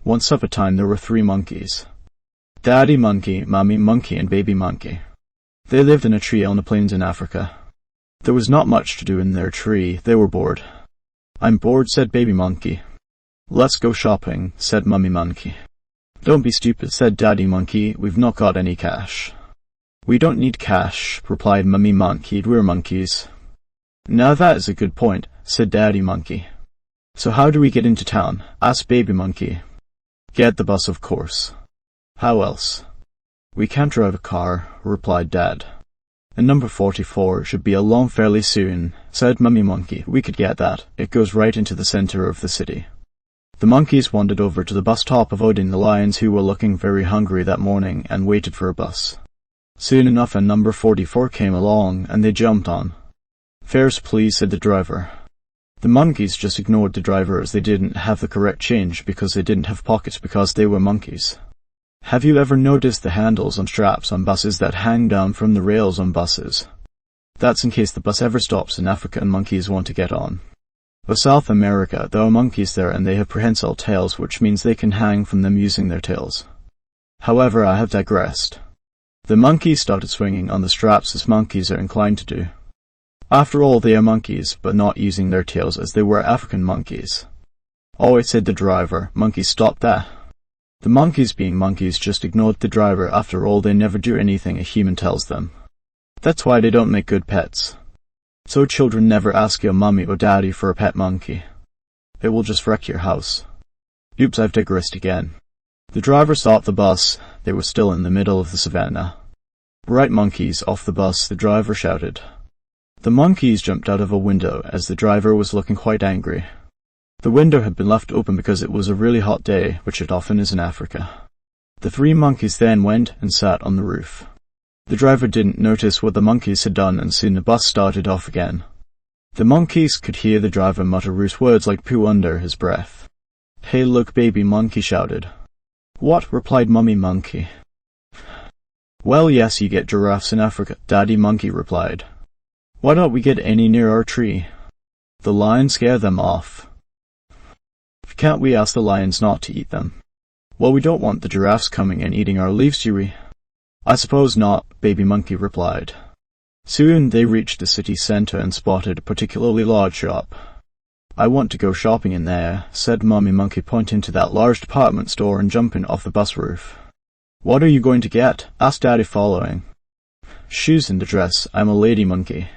Once upon a time there were 3 monkeys. Daddy monkey, mommy monkey, and baby monkey. They lived in a tree on the plains in Africa. There was not much to do in their tree. They were bored. "I'm bored," said baby monkey. "Let's go shopping," said mummy monkey. "Don't be stupid," said daddy monkey. "We've not got any cash." "We don't need cash," replied mummy monkey. "We're monkeys." "Now that is a good point," said daddy monkey. "So how do we get into town?" asked baby monkey. "Get the bus, of course. How else?" "We can't drive a car," replied dad. "And number 44 should be along fairly soon," said mummy monkey. "We could get that. It goes right into the center of the city." The monkeys wandered over to the bus stop, avoiding the lions, who were looking very hungry that morning, and waited for a bus. Soon enough a number 44 came along, and they jumped on. "Fares, please," said the driver. The monkeys just ignored the driver, as they didn't have the correct change because they didn't have pockets, because they were monkeys. Have you ever noticed the handles on straps on buses that hang down from the rails on buses? That's in case the bus ever stops in Africa and monkeys want to get on. For South America, there are monkeys there, and they have prehensile tails, which means they can hang from them using their tails. However, I have digressed. The monkeys started swinging on the straps, as monkeys are inclined to do. After all, they are monkeys, but not using their tails, as they were African monkeys. "Oh," said the driver. "Monkeys, stop that." The monkeys, being monkeys, just ignored the driver. After all, they never do anything a human tells them. That's why they don't make good pets. So children, never ask your mommy or daddy for a pet monkey. It will just wreck your house. Oops, I've digressed again. The driver stopped the bus. They were still in the middle of the savannah. "Right, monkeys, off the bus," the driver shouted. The monkeys jumped out of a window, as the driver was looking quite angry. The window had been left open because it was a really hot day, which it often is in Africa. The 3 monkeys then went and sat on the roof. The driver didn't notice what the monkeys had done, and soon the bus started off again. The monkeys could hear the driver mutter rude words like poo under his breath. "Hey, look," baby monkey shouted. "What?" replied mummy monkey. "Well, yes, you get giraffes in Africa," daddy monkey replied. "Why don't we get any near our tree? The lions scare them off." "Can't we ask the lions not to eat them?" "Well, we don't want the giraffes coming and eating our leaves, do we?" "I suppose not," baby monkey replied. Soon they reached the city center and spotted a particularly large shop. "I want to go shopping in there," said mummy monkey, pointing to that large department store and jumping off the bus roof. "What are you going to get?" asked daddy, following. "Shoes and a dress. I'm a lady monkey."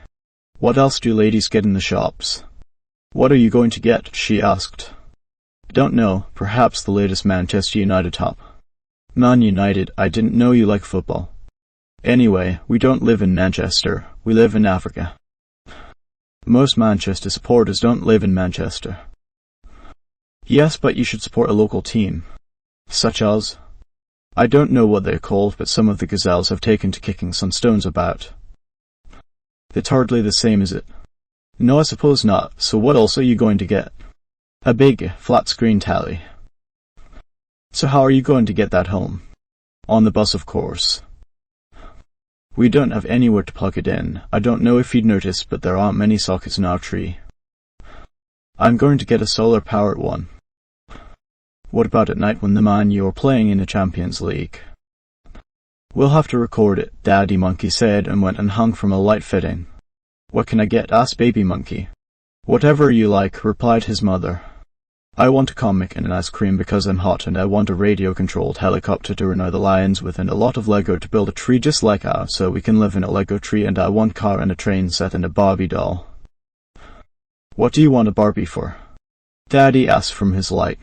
"What else do ladies get in the shops?" "What are you going to get?" she asked. "Don't know. Perhaps the latest Manchester United top." "Man United, I didn't know you like football." "Anyway, we don't live in Manchester. We live in Africa." "Most Manchester supporters don't live in Manchester." "Yes, but you should support a local team." "Such as?" "I don't know what they're called, but some of the gazelles have taken to kicking some stones about." "It's hardly the same, is it?" "No, I suppose not. So what else are you going to get?" "A big, flat-screen tally." "So how are you going to get that home?" "On the bus, of course." "We don't have anywhere to plug it in. I don't know if you'd noticed, but there aren't many sockets in our tree." "I'm going to get a solar-powered one." "What about at night when the man you're playing in the Champions League?" "We'll have to record it," daddy monkey said, and went and hung from a light fitting. "What can I get?" asked baby monkey. "Whatever you like," replied his mother. "I want a comic and an ice cream because I'm hot, and I want a radio-controlled helicopter to run out the lions with, and a lot of Lego to build a tree just like ours so we can live in a Lego tree, and I want a car and a train set and a Barbie doll." "What do you want a Barbie for?" Daddy asked from his light.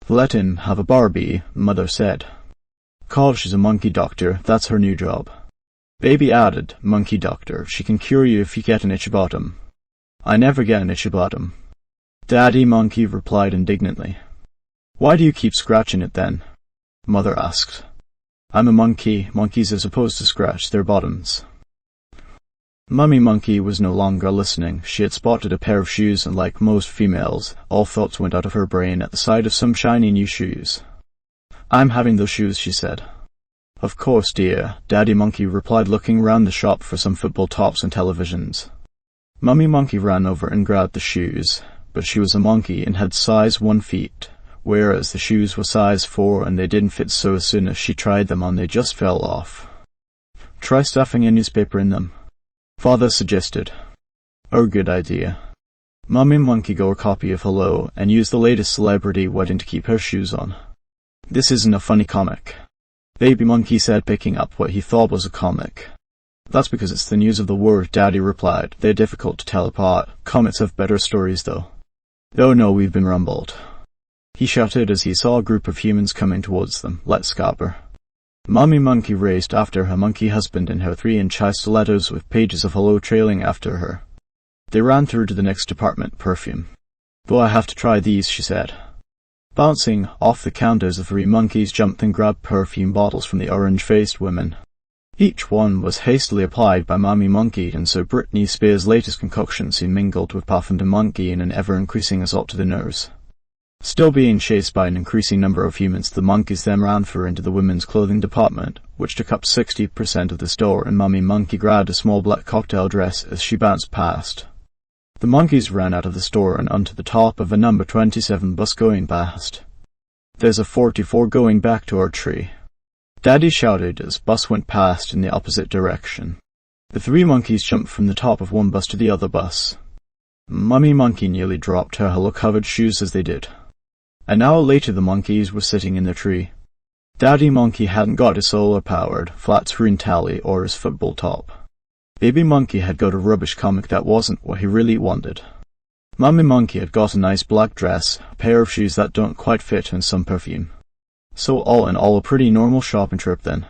"Let him have a Barbie," Mother said. "'Cause she's a monkey doctor, that's her new job." Baby added, "Monkey doctor, she can cure you if you get an itchy bottom." "I never get an itchy bottom." Daddy monkey replied indignantly. "Why do you keep scratching it then?" Mother asked. "I'm a monkey. Monkeys are supposed to scratch their bottoms." Mummy monkey was no longer listening. She had spotted a pair of shoes, and like most females, all thoughts went out of her brain at the sight of some shiny new shoes. "I'm having those shoes," she said. "Of course, dear," Daddy monkey replied, looking round the shop for some football tops and televisions. Mummy monkey ran over and grabbed the shoes, but she was a monkey and had size 1 feet, whereas the shoes were size 4 and they didn't fit, so as soon as she tried them on they just fell off. Try stuffing a newspaper in them, Father suggested. Oh, good idea. Mummy Monkey got a copy of Hello and used the latest celebrity wedding to keep her shoes on. This isn't a funny comic, Baby Monkey said, picking up what he thought was a comic. That's because it's the news of the world, Daddy replied. They're difficult to tell apart. Comets have better stories, though. Oh no, we've been rumbled, he shouted as he saw a group of humans coming towards them. Let's scabber. Mummy Monkey raced after her monkey husband in her 3-inch high stilettos with pages of Hello trailing after her. They ran through to the next department, perfume. Though I have to try these, she said. Bouncing off the counters, the 3 monkeys jumped and grabbed perfume bottles from the orange-faced women. Each one was hastily applied by Mummy Monkey, and so Britney Spears' latest concoction soon mingled with Puff and the Monkey in an ever-increasing assault to the nose. Still being chased by an increasing number of humans, the monkeys then ran for into the women's clothing department, which took up 60% of the store, and Mummy Monkey grabbed a small black cocktail dress as she bounced past. The monkeys ran out of the store and onto the top of a number 27 bus going past. There's a 44 going back to our tree, Daddy shouted as bus went past in the opposite direction. The 3 monkeys jumped from the top of one bus to the other bus. Mummy Monkey nearly dropped her Hello-covered shoes as they did. An hour later the monkeys were sitting in their tree. Daddy Monkey hadn't got his solar-powered, flat-screen tally or his football top. Baby Monkey had got a rubbish comic that wasn't what he really wanted. Mummy Monkey had got a nice black dress, a pair of shoes that don't quite fit, and some perfume. So all in all, a pretty normal shopping trip then.